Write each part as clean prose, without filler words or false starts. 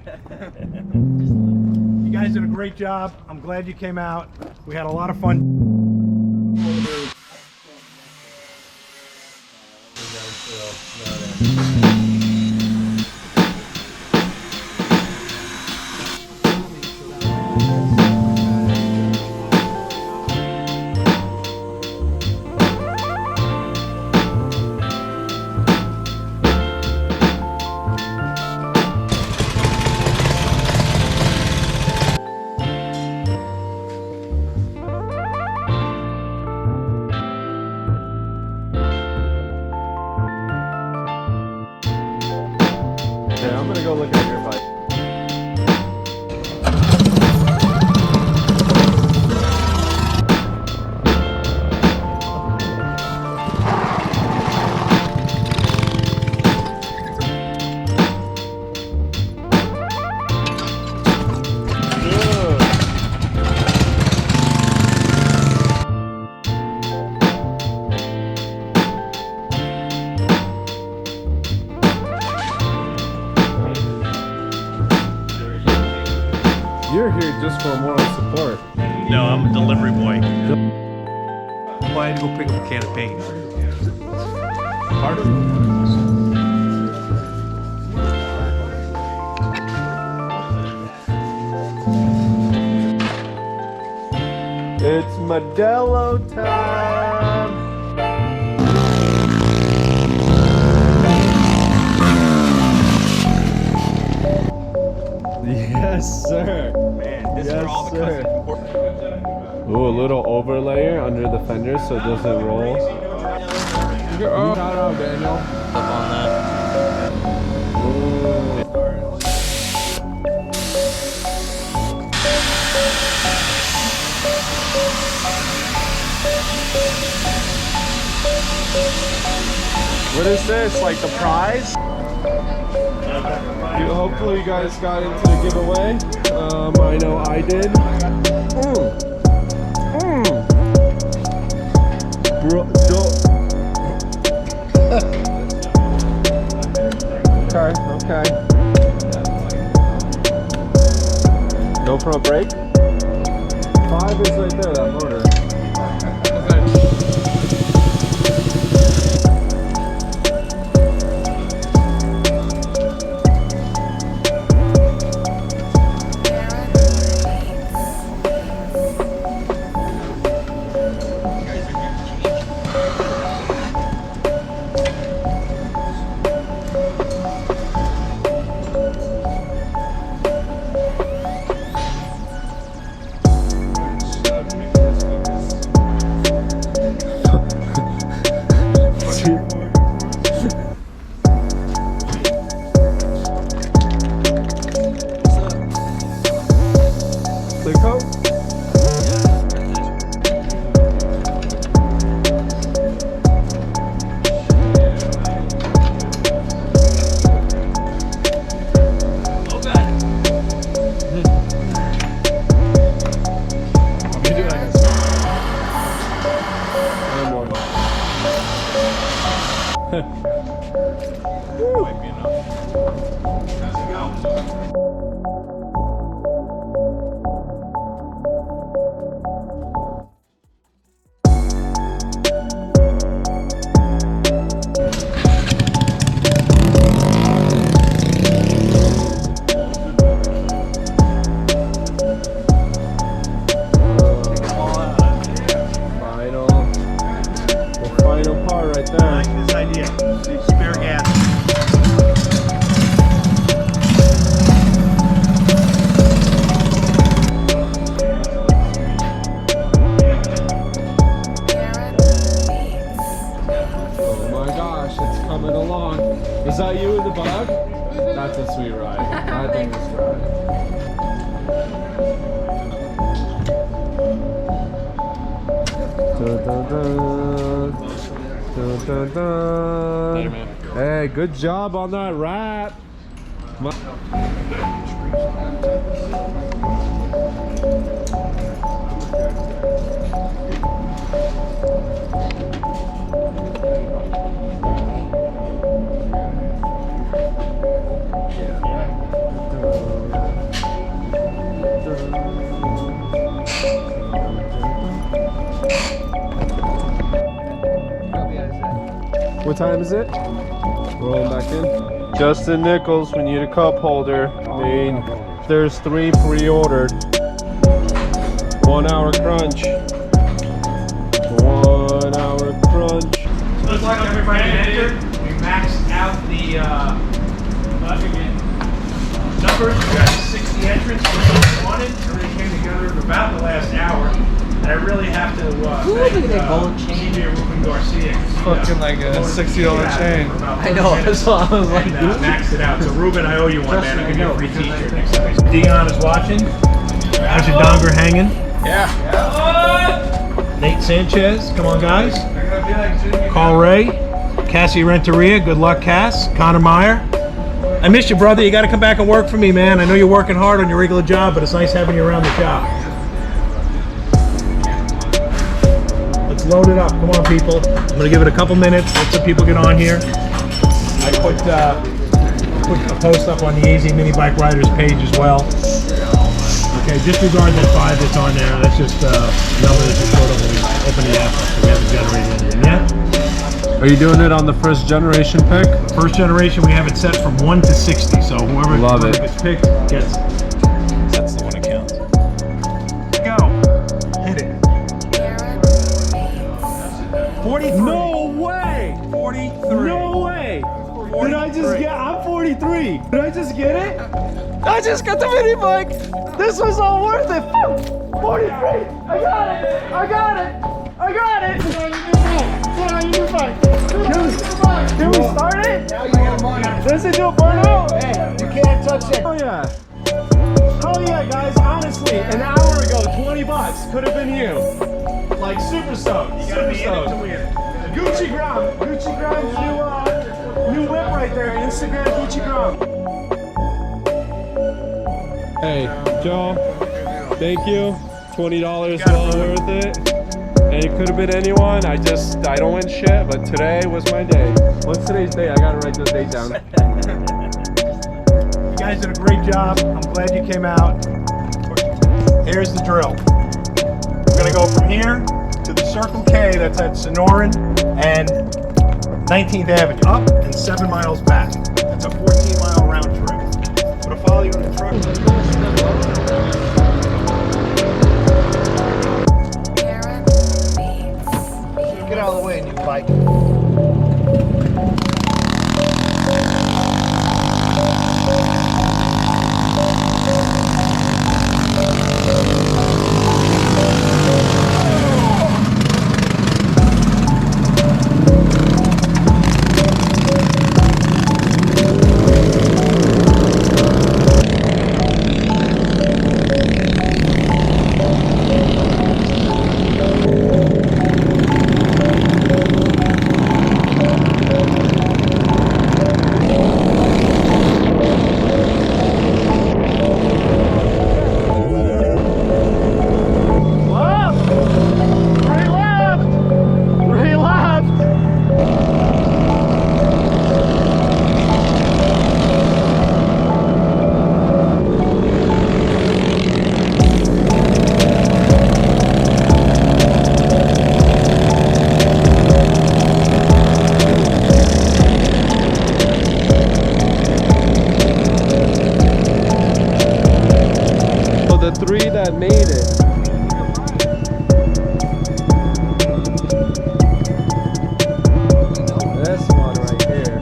You guys did a great job. I'm glad you came out. We had a lot of fun. I'm gonna go look at your bike. You're here just for moral support. No, I'm a delivery boy. Well, I had to go pick up a can of paint. Pardon? It's Modelo time. Yes, sir. Man, this Yes, is all the sir. Ooh, a little overlayer under the fender so it doesn't roll. Oh, shout out, Daniel. Up on that. What is this? Like the prize? Hopefully you guys got into the giveaway. I know I did. Bro, okay. No front brake? 5 is right there, that motor. Is that you in the bug? That's a sweet ride. I think it's ride. Dun, dun, dun. Dun, dun, dun. Later, man. Hey, good job on that wrap. What time is it? Rolling back in. Justin Nichols, we need a cup holder. There's 3 pre-ordered. 1 hour crunch. 1 hour crunch. Looks like everybody entered. We maxed out the numbers. We got 60 entrants. We wanted. Everything came together in about the last hour. And I really have to thank Ruben Garcia. Fucking like a $60 chain. I know. That's all I was like. Maxed it out. So Ruben, I owe you one, man. I'll give you a free t-shirt next time. Dion is watching. How's your donger hanging? Yeah. Nate Sanchez, come on guys. Carl Ray, Cassie Renteria, good luck Cass. Connor Meyer. I miss you, brother. You got to come back and work for me, man. I know you're working hard on your regular job, but it's nice having you around the shop. Let's load it up. Come on, people. I'm going to give it a couple minutes. Let some people get on here. I put a post up on the AZ MiniBikeRiderz page as well. Okay, disregard that 5 that's on there. That's just a number that you put up when we open the app. So we haven't generated anything yet. Are you doing it on the first generation pick? First generation, we have it set from 1 to 60. So whoever gets picked gets it. That's the one that counts. Go. Hit it. 43. No way! 43. No way! Did I just get? I'm 43. Did I just get it? I just got the mini bike. This was all worth it. 43. I got it. I got it. I got it. Can we start it? Now you get money. Does it do a burnout? Hey, you can't touch it. Oh yeah. Oh yeah, guys. Honestly, an hour ago, 20 bucks could have been you. Like super stoked. You gotta be in it to win. Gucci Grime's new whip right there. Instagram Gucci Grime. Hey, Joe. Thank you. $20 well worth it. And it could have been anyone. I don't win shit, but today was my day. What's today's day? I gotta write the date down. You guys did a great job. I'm glad you came out. Here's the drill. We're gonna go from here to the Circle K that's at Sonoran and 19th Avenue, up and 7 miles back. That's a 14-mile round trip. I'm gonna follow you in the truck. Get out of the way, new bike. that made it. This one right here.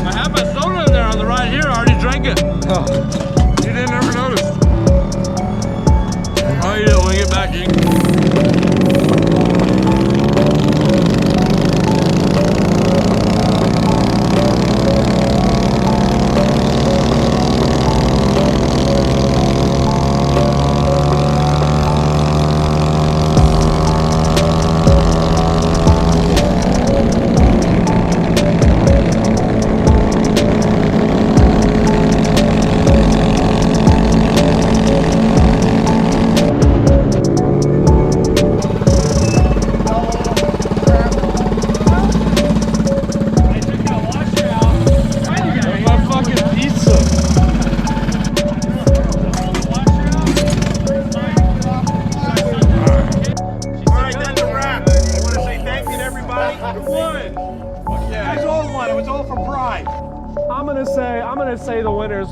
I have my soda in there on the right here. I already drank it. Oh. You didn't ever notice. Oh, you didn't. When you get back, you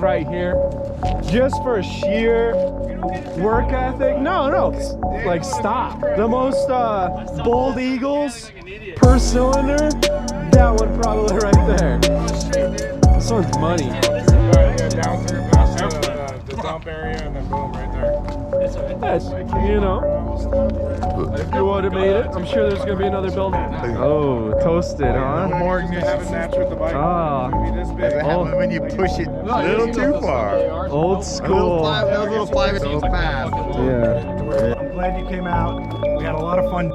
right here. Just for sheer work ethic. No, like stop. The most bold eagles per cylinder, that one probably right there. This one's money. Yeah, down through past the dump area and then boom, right there. Yes, you know, if you would have made it, I'm sure there's gonna be another building. Oh, toasted, huh? More you haven't matched with the bike. Ah. It's gonna be this big. Oh, When you push it a little too far. old school. Little five so fast. Yeah. I'm glad you came out. We had a lot of fun.